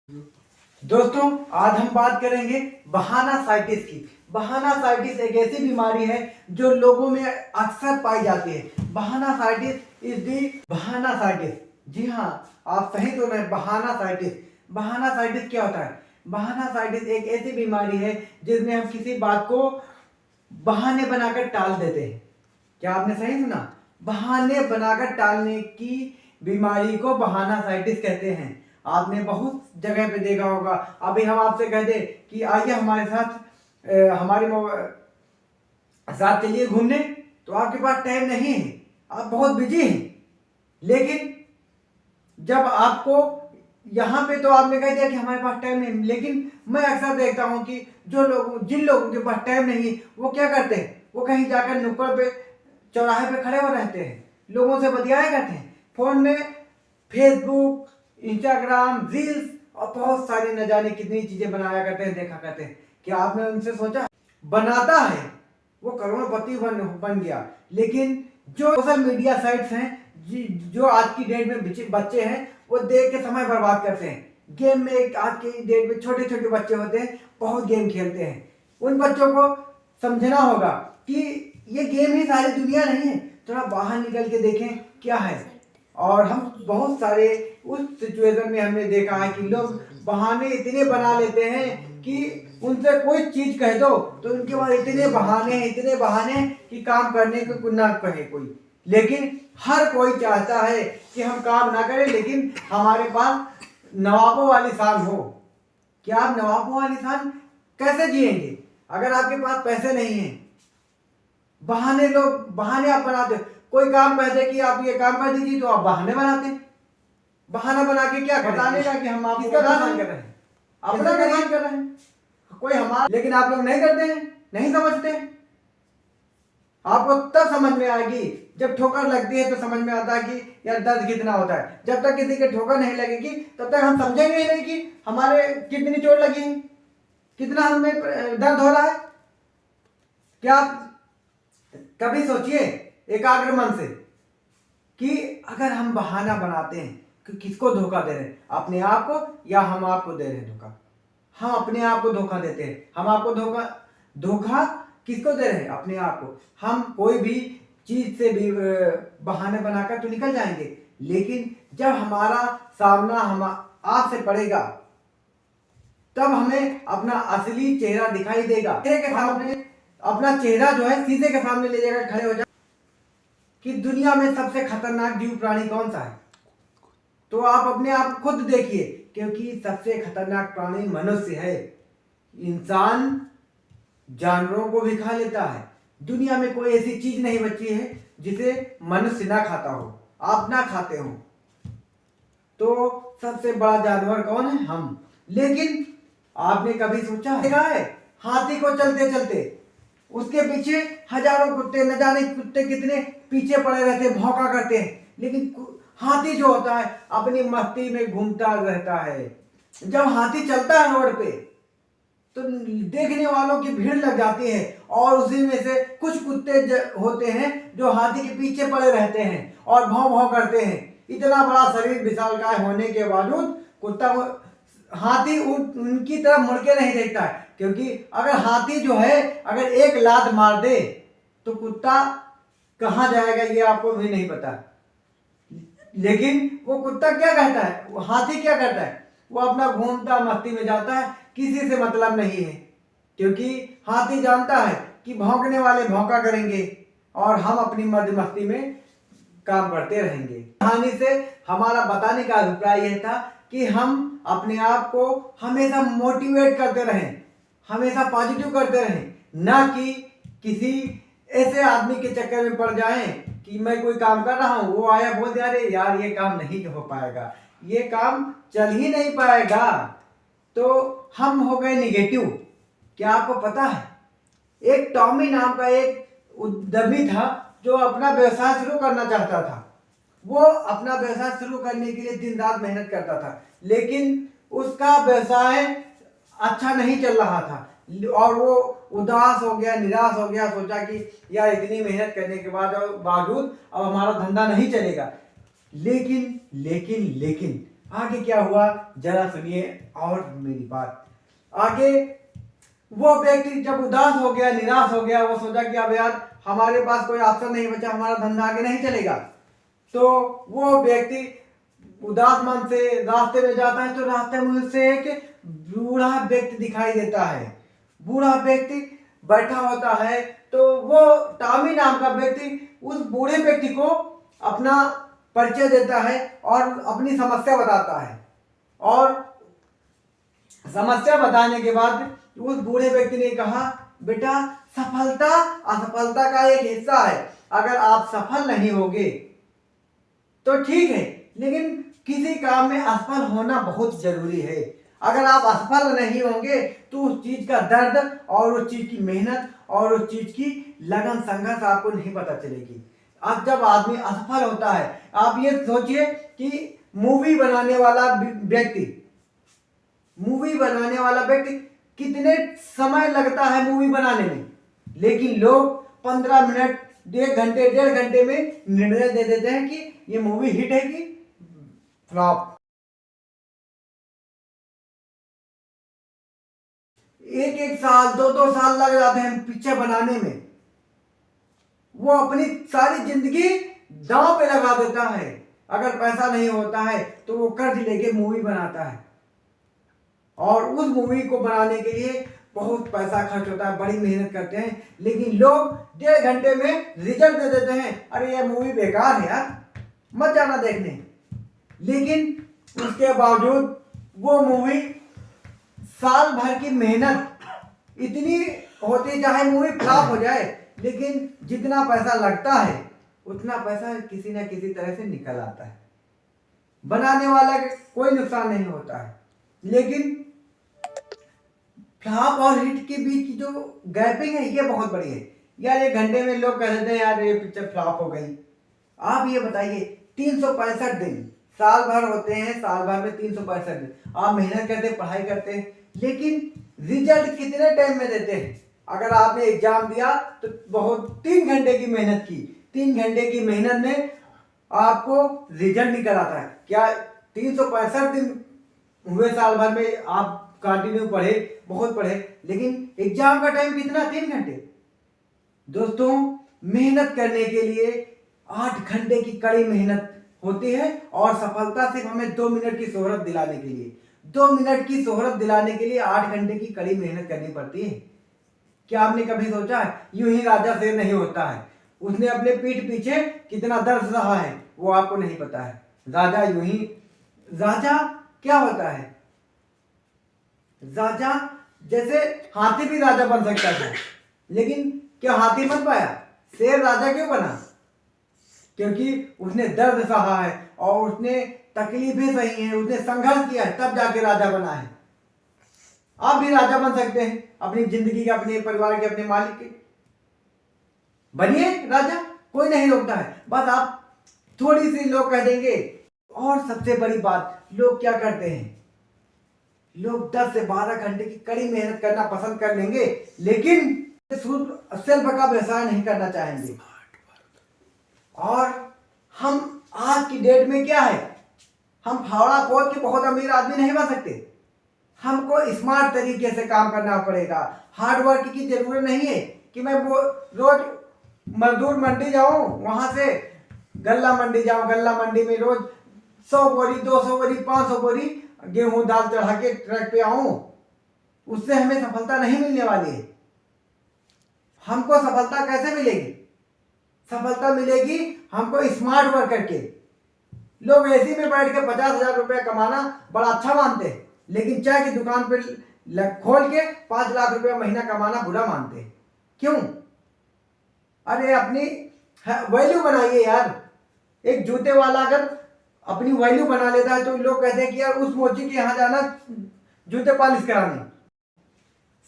दोस्तों, आज हम बात करेंगे बहानासाइटिस की। बहानासाइटिस एक ऐसी बीमारी है जो लोगों में अक्सर पाई जाती है। बहानासाइटिस, जी हाँ, आप सही सुन रहे हैं। बहानासाइटिस क्या होता है? बहानासाइटिस एक ऐसी बीमारी है जिसमें हम किसी बात को बहाने बनाकर टाल देते हैं। क्या आपने सही सुना? बहाने बनाकर टालने की बीमारी को बहानासाइटिस कहते हैं। आपने बहुत जगह पे देखा होगा। अभी हम आपसे कह दें कि आइए हमारे साथ हमारे साथ चलिए घूमने, तो आपके पास टाइम नहीं है, आप बहुत बिजी हैं। लेकिन जब आपको यहाँ पे तो आपने कह दिया कि हमारे पास टाइम नहीं, लेकिन मैं अक्सर देखता हूँ कि जिन लोगों के पास टाइम नहीं वो क्या करते हैं, वो कहीं जाकर नुक्कड़ पे चौराहे पे खड़े हो रहते हैं, लोगों से बतियाए करते हैं, फोन में फेसबुक, इंस्टाग्राम, रील्स और बहुत सारी न जाने कितनी चीजें बनाया करते हैं, देखा करते हैं। क्या आपने उनसे सोचा? बनाता है वो करोड़पति बन गया, लेकिन जो सोशल मीडिया साइट्स हैं, जो आज की डेट में बच्चे हैं, वो देख के समय बर्बाद करते हैं। गेम में आज की डेट में छोटे छोटे बच्चे होते हैं, बहुत गेम खेलते हैं। उन बच्चों को समझना होगा कि ये गेम ही सारी दुनिया नहीं है, थोड़ा बाहर निकल के देखें क्या है। और हम बहुत सारे उस सिचुएशन में हमने देखा है कि लोग बहाने इतने बना लेते हैं कि उनसे कोई चीज कह दो तो उनके पास इतने बहाने कि काम करने को ना कहे कोई। लेकिन हर कोई चाहता है कि हम काम ना करें, लेकिन हमारे पास नवाबों वाली शान हो। क्या आप नवाबों वाली शान कैसे जिएंगे अगर आपके पास पैसे नहीं है? बहाने आप बनाते हो। कोई काम कह दे कि आप ये काम कर दीजिए तो आप बहाने बनाते। बहाना बना के क्या बताने का कि हम आपको परेशान कर रहे हैं, अपना परेशान कर रहे हैं कोई हमारा। लेकिन आप लोग नहीं करते हैं, नहीं समझते। आपको तब समझ में आएगी जब ठोकर लगती है, तो समझ में आता है कि यार दर्द कितना होता है। जब तक किसी के ठोकर नहीं लगेगी तब तक हम समझेंगे ही नहीं कि हमारे कितनी चोट लगी है, कितना हमें दर्द हो रहा है। क्या आप कभी सोचिए एकाग्र मन से कि अगर हम बहाना बनाते हैं कि किसको धोखा दे रहे हैं, अपने आप को या हम आपको दे रहे हैं धोखा? हम अपने आप को धोखा देते हैं। हम आपको धोखा किसको दे रहे हैं? अपने आप को। हम कोई भी चीज से भी बहाने बनाकर तो निकल जाएंगे, लेकिन जब हमारा सामना हम आंख से पड़ेगा तब हमें अपना असली चेहरा दिखाई देगा। शीशे के सामने अपना चेहरा जो है शीशे के सामने ले जाकर खड़े हो जाए कि दुनिया में सबसे खतरनाक जीव प्राणी कौन सा है, तो आप अपने आप खुद देखिए, क्योंकि सबसे खतरनाक प्राणी मनुष्य है। इंसान जानवरों को भी खा लेता है। दुनिया में कोई ऐसी चीज नहीं बची है जिसे मनुष्य ना खाता हो, आप ना खाते हो। तो सबसे बड़ा जानवर कौन है? हम। लेकिन आपने कभी सोचा देखा है हाथी को चलते चलते उसके पीछे हजारों कुत्ते, न जाने कुत्ते कितने पीछे पड़े रहते हैं, भौंका करते हैं, लेकिन हाथी जो होता है अपनी मस्ती में घूमता रहता है। जब हाथी चलता है रोड पे तो देखने वालों की भीड़ लग जाती है, और उसी में से कुछ कुत्ते होते हैं जो हाथी के पीछे पड़े रहते हैं और भौं भौं करते हैं। इतना बड़ा शरीर विशालकाय होने के बावजूद हाथी उनकी तरफ मुड़ के नहीं देखता है, क्योंकि अगर हाथी जो है अगर एक लात मार दे तो कुत्ता कहां जाएगा ये आपको भी नहीं पता। लेकिन वो कुत्ता क्या कहता है, वो हाथी क्या करता है, वो अपना घूमता मस्ती में जाता है, किसी से मतलब नहीं है, क्योंकि हाथी जानता है कि भौंकने वाले भौंका करेंगे और हम अपनी मद मस्ती में काम करते रहेंगे। कहानी से हमारा बताने का अभिप्राय यह था कि हम अपने आप को हमेशा मोटिवेट करते रहें, हमेशा पॉजिटिव करते रहें, ना कि किसी ऐसे आदमी के चक्कर में पड़ जाएं कि मैं कोई काम कर रहा हूं, वो आया बोल दिया अरे यार ये काम नहीं हो पाएगा, ये काम चल ही नहीं पाएगा, तो हम हो गए निगेटिव। क्या आपको पता है एक टॉमी नाम का एक उद्यमी था जो अपना व्यवसाय शुरू करना चाहता था। वो अपना व्यवसाय शुरू करने के लिए दिन रात मेहनत करता था, लेकिन उसका व्यवसाय अच्छा नहीं चल रहा था और वो उदास हो गया, निराश हो गया। सोचा कि यार इतनी मेहनत करने के बावजूद अब हमारा धंधा नहीं चलेगा। लेकिन लेकिन लेकिन आगे क्या हुआ जरा सुनिए और मेरी बात। आगे वो व्यक्ति जब उदास हो गया, निराश हो गया, वो सोचा कि अब यार हमारे पास कोई ऑप्शन नहीं बचा, हमारा धंधा आगे नहीं चलेगा। तो वो व्यक्ति उदास मन से रास्ते में जाता है, तो रास्ते में उसे एक बूढ़ा व्यक्ति दिखाई देता है। बूढ़ा व्यक्ति बैठा होता है, तो वो टॉमी नाम का व्यक्ति उस बूढ़े व्यक्ति को अपना परिचय देता है और अपनी समस्या बताता है। और समस्या बताने के बाद उस बूढ़े व्यक्ति ने कहा, बेटा सफलता असफलता का एक हिस्सा है। अगर आप सफल नहीं होगे तो ठीक है, लेकिन किसी काम में असफल होना बहुत जरूरी है। अगर आप असफल नहीं होंगे तो उस चीज का दर्द और उस चीज की मेहनत और उस चीज की लगन संघर्ष आपको नहीं पता चलेगी। अब जब आदमी असफल होता है, आप ये सोचिए कि मूवी बनाने वाला व्यक्ति कितने समय लगता है मूवी बनाने में, लेकिन लोग 15 मिनट, 1.5 घंटे में निर्णय दे देते हैं कि ये मूवी हिट है कि फ्लॉप। एक साल, 2 साल लग जाते हैं पिक्चर बनाने में। वो अपनी सारी जिंदगी दांव पे लगा देता है। अगर पैसा नहीं होता है तो वो कर्ज लेके मूवी बनाता है, और उस मूवी को बनाने के लिए बहुत पैसा खर्च होता है, बड़ी मेहनत करते हैं, लेकिन लोग 1.5 घंटे में रिजल्ट दे देते हैं, अरे ये मूवी बेकार है यार, मत जाना देखने। लेकिन उसके बावजूद वो मूवी साल भर की मेहनत इतनी होती, चाहे मूवी फ्लॉप हो जाए, लेकिन जितना पैसा लगता है उतना पैसा किसी न किसी तरह से निकल आता है। बनाने वाला का कोई नुकसान नहीं होता है, लेकिन फ्लॉप और हिट के बीच की जो गैपिंग है ये बहुत बड़ी है। यार 1 घंटे में लोग कह देते हैं यार ये पिक्चर फ्लॉप हो गई। आप ये बताइए 365 दिन साल भर होते हैं, साल भर में 365 दिन आप मेहनत करते हैं, पढ़ाई करते हैं, लेकिन रिजल्ट कितने टाइम में देते हैं? अगर आपने एग्जाम दिया तो बहुत 3 घंटे की मेहनत की, 3 घंटे की मेहनत में आपको रिजल्ट निकल आता है। क्या 365 दिन हुए साल भर में आप कंटिन्यू पढ़े, बहुत पढ़े, लेकिन एग्जाम का टाइम कितना? 3 घंटे। दोस्तों मेहनत करने के लिए 8 घंटे की कड़ी मेहनत होती है, और सफलता सिर्फ हमें 2 मिनट की शोहरत दिलाने के लिए, 2 मिनट की शोहरत दिलाने के लिए 8 घंटे की कड़ी मेहनत करनी पड़ती है। क्या आपने कभी सोचा है? यूं ही राजा शेर नहीं होता है, उसने अपने पीठ पीछे कितना दर्द सहा है वो आपको नहीं पता है। राजा यूं ही, राजा क्या होता है? राजा जैसे हाथी भी राजा बन सकता था, लेकिन क्या हाथी बन पाया? शेर राजा क्यों बना? क्योंकि उसने दर्द सहा है और उसने तकलीफें सही हैं, उसने संघर्ष किया है, तब जाके राजा बना है। आप भी राजा बन सकते हैं, अपनी जिंदगी के, अपने परिवार के, अपने मालिक के। बनिए राजा, कोई नहीं रोकता है, बस आप थोड़ी सी लोग कह देंगे। और सबसे बड़ी बात, लोग क्या करते हैं? लोग 10 से 12 घंटे की कड़ी मेहनत करना पसंद कर लेंगे, लेकिन सेल्फ का व्यवसाय नहीं करना चाहेंगे। और हम आज की डेट में क्या है, हम फावड़ा खोद के बहुत अमीर आदमी नहीं बन सकते। हमको स्मार्ट तरीके से काम करना पड़ेगा। हार्ड वर्क की जरूरत नहीं है कि मैं वो रोज मजदूर मंडी जाऊं, वहां से गल्ला मंडी जाऊं, गल्ला मंडी में रोज 100 बोरी, 200 बोरी, 500 बोरी गेहूं दाल चढ़ा के ट्रक पे आऊं। उससे हमें सफलता नहीं मिलने वाली है। हमको सफलता कैसे मिलेगी? सफलता मिलेगी हमको स्मार्ट वर्क करके। लोग एसी में बैठ के 50,000 रुपया कमाना बड़ा अच्छा मानते हैं, लेकिन चाय की दुकान पे खोल के 5 लाख रुपया महीना कमाना बुरा मानते हैं। क्यों? अरे अपनी वैल्यू बनाइए यार। एक जूते वाला अगर अपनी वैल्यू बना लेता है तो लोग कहते हैं कि यार उस मोची के यहाँ जाना जूते पॉलिश कराने।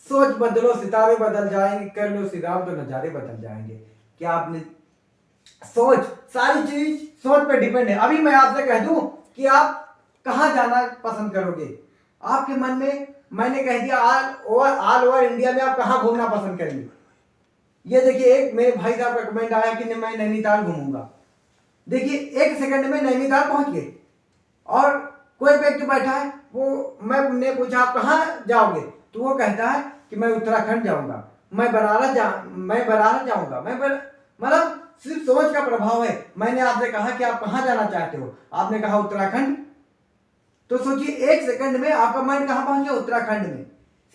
सोच बदलो सितारे बदल जाएंगे, कर लो सिगार तो नजारे बदल जाएंगे। क्या आपने सोच, सारी चीज सोच पे डिपेंड है। अभी मैं आपसे कह दूं कि आप कहाँ जाना पसंद करोगे, आपके मन में मैंने कह दिया ऑल ओवर इंडिया में आप कहाँ घूमना पसंद करेंगे। ये देखिए, एक मेरे भाई साहब का कमेंट आया कि मैं नैनीताल घूमूंगा। देखिए 1 सेकंड में नैनीताल पहुंच गए। और कोई व्यक्ति बैठा है, वो मैंने पूछा आप कहाँ जाओगे, तो वो कहता है कि मैं उत्तराखंड जाऊंगा, मैं बनारस जाऊंगा, मतलब सिर्फ सोच का प्रभाव है। मैंने आपसे कहा कि आप कहाँ जाना चाहते हो, आपने कहा उत्तराखंड, तो सोचिए 1 सेकंड में आपका माइंड कहाँ पहुंच गया, उत्तराखंड में।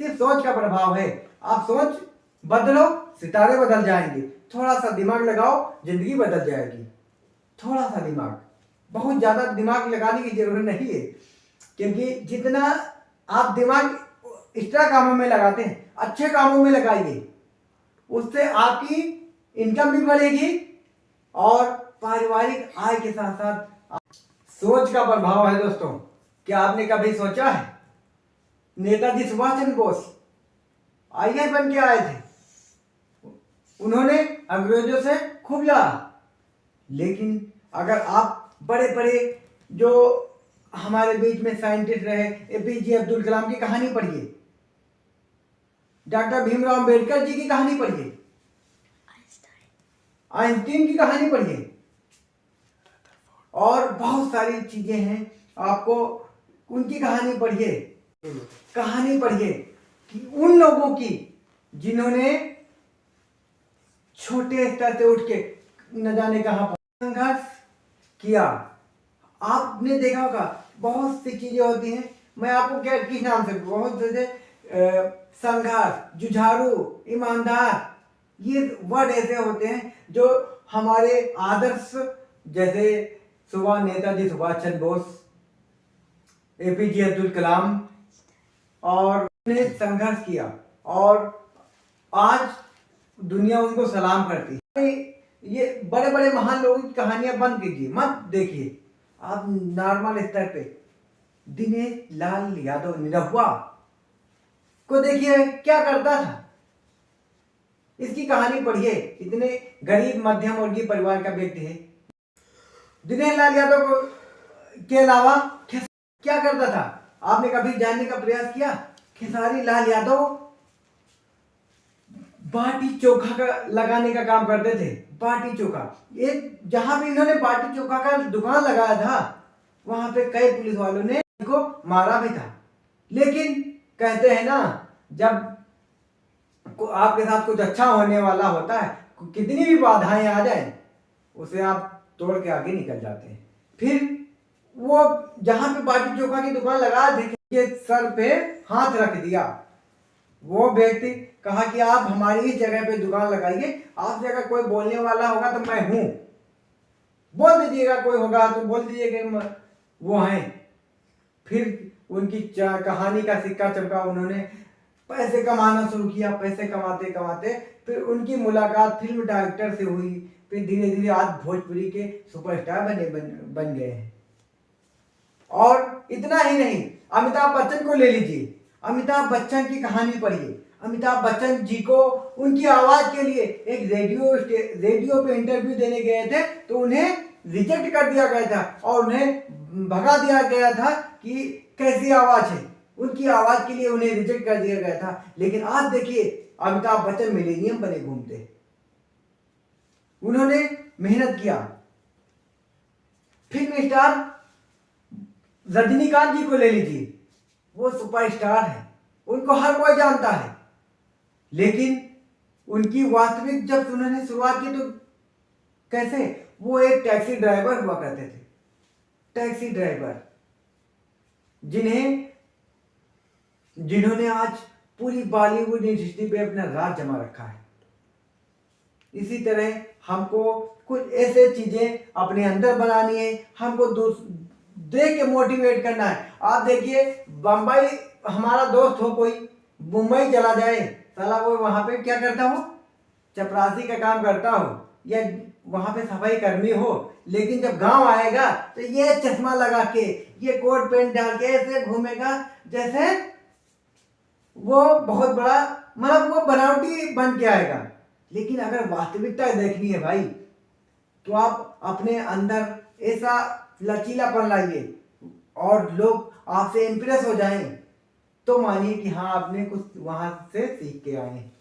सिर्फ सोच का प्रभाव है। आप सोच बदलो, सितारे बदल जाएंगे। थोड़ा सा दिमाग लगाओ, जिंदगी बदल जाएगी। थोड़ा सा दिमाग, बहुत ज्यादा दिमाग लगाने की जरूरत नहीं है, क्योंकि जितना आप दिमाग एक्स्ट्रा कामों में लगाते हैं, अच्छे कामों में लगाइए, उससे आपकी इनकम भी बढ़ेगी और पारिवारिक आय के साथ साथ सोच का प्रभाव है। दोस्तों, क्या आपने कभी सोचा है, नेताजी सुभाष चंद्र बोस आईएएस बन के आए थे, उन्होंने अंग्रेजों से खूब लड़ा, लेकिन अगर आप बड़े बड़े जो हमारे बीच में साइंटिस्ट रहे, एपीजे अब्दुल कलाम की कहानी पढ़िए, डॉक्टर भीमराव अंबेडकर जी की कहानी पढ़िए, आइंस्टाइन की कहानी पढ़िए, और बहुत सारी चीजें हैं, आपको उनकी कहानी पढ़िए कि उन लोगों की जिन्होंने छोटे स्तर से उठ के न जाने कहां संघर्ष किया। आपने देखा होगा बहुत सी चीजें होती हैं, मैं आपको क्या किस नाम से, बहुत से संघर्ष, जुझारू, ईमानदार, ये वर्ड ऐसे होते हैं जो हमारे आदर्श, जैसे नेताजी सुभाष चंद्र बोस, एपीजे अब्दुल कलाम, और उन्होंने संघर्ष किया और आज दुनिया उनको सलाम करती है। ये बड़े बड़े महान लोगों की कहानियां बंद कीजिए, मत देखिए। आप नॉर्मल स्तर पे दिनेश लाल यादव निरहुआ को देखिए, क्या करता था, इसकी कहानी पढ़िए। इतने गरीब मध्यम वर्गीय परिवार का व्यक्ति है। दिनेश लाल यादव को के अलावा क्या करता था, आपने कभी जानने का प्रयास किया? खेसारी लाल यादव बाटी चोखा का लगाने का काम करते थे। बाटी चोखा, एक जहां भी इन्होंने बाटी चोखा का दुकान लगाया था, वहां पे कई पुलिस वालों ने इनको मारा भी था। लेकिन कहते हैं ना, जब आपके साथ कुछ अच्छा होने वाला होता है, कितनी भी बाधाएं आ जाए, उसे आप तोड़ के आगे निकल जाते हैं। फिर वो जहां पे बाटी चोखा की दुकान लगा थे, सर पे हाथ रख दिया। वो व्यक्ति कहा कि आप हमारी इस जगह पे दुकान लगाइए, आप जगह कोई बोलने वाला होगा तो मैं हूं, बोल दीजिएगा, कोई होगा तो बोल दीजिएगा वो हैं। फिर उनकी कहानी का सिक्का चमका, उन्होंने पैसे कमाना शुरू किया। पैसे कमाते कमाते फिर उनकी मुलाकात फिल्म डायरेक्टर से हुई। फिर धीरे धीरे आज भोजपुरी के सुपरस्टार बन गए हैं। और इतना ही नहीं, अमिताभ बच्चन को ले लीजिए। अमिताभ बच्चन की कहानी पढ़िए। अमिताभ बच्चन जी को उनकी आवाज के लिए एक रेडियो पे इंटरव्यू देने गए थे, तो उन्हें रिजेक्ट कर दिया गया था और उन्हें भगा दिया गया था कि कैसी आवाज है। उनकी आवाज के लिए उन्हें रिजेक्ट कर दिया गया था। लेकिन आज देखिए, अमिताभ बच्चन मिलेनियम बने घूमते। उन्होंने मेहनत किया। फिल्म स्टार रजनीकांत जी को ले लीजिए, वो सुपरस्टार है, उनको हर कोई जानता है। लेकिन उनकी वास्तविक जब उन्होंने शुरुआत की तो कैसे, वो एक टैक्सी ड्राइवर हुआ करते थे। टैक्सी ड्राइवर जिन्होंने आज पूरी बॉलीवुड इंडस्ट्री पे अपना राज जमा रखा है। इसी तरह हमको कुछ ऐसे चीजें अपने अंदर बनानी है, हमको देख के मोटिवेट करना है। आप देखिए, बंबई हमारा दोस्त हो, कोई मुंबई चला जाए, साला वो वहां पे क्या करता हो, चपरासी का काम करता हो या वहां पे सफाई कर्मी हो, लेकिन जब गांव आएगा तो ये चश्मा लगा के, ये कोट पैंट डाल के ऐसे घूमेगा जैसे वो बहुत बड़ा, मतलब वो बनावटी बन के आएगा। लेकिन अगर वास्तविकता देखनी है भाई, तो आप अपने अंदर ऐसा लचीलापन लाइए और लोग आपसे इंप्रेस हो जाएं, तो मानिए कि हाँ, आपने कुछ वहां से सीख के आए हैं।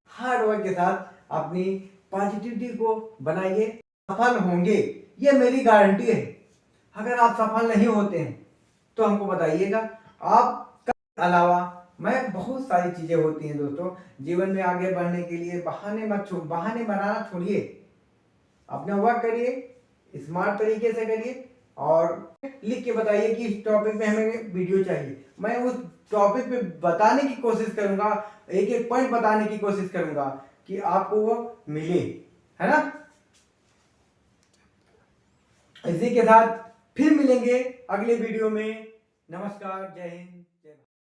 हार्ड वर्क के साथ अपनी पॉजिटिविटी को बनाइए, सफल होंगे, ये मेरी गारंटी है। अगर आप सफल नहीं होते हैं तो हमको बताइएगा। आपका अलावा मैं बहुत सारी चीजें होती हैं दोस्तों जीवन में आगे बढ़ने के लिए। बहाने बनाना छोड़िए, अपना वर्क करिए, स्मार्ट तरीके से करिए और लिख के बताइए कि इस टॉपिक में हमें वीडियो चाहिए। मैं उस टॉपिक पे बताने की कोशिश करूंगा, एक एक पॉइंट बताने की कोशिश करूंगा कि आपको वो मिले, है ना। इसी के साथ फिर मिलेंगे अगले वीडियो में। नमस्कार, जय हिंद।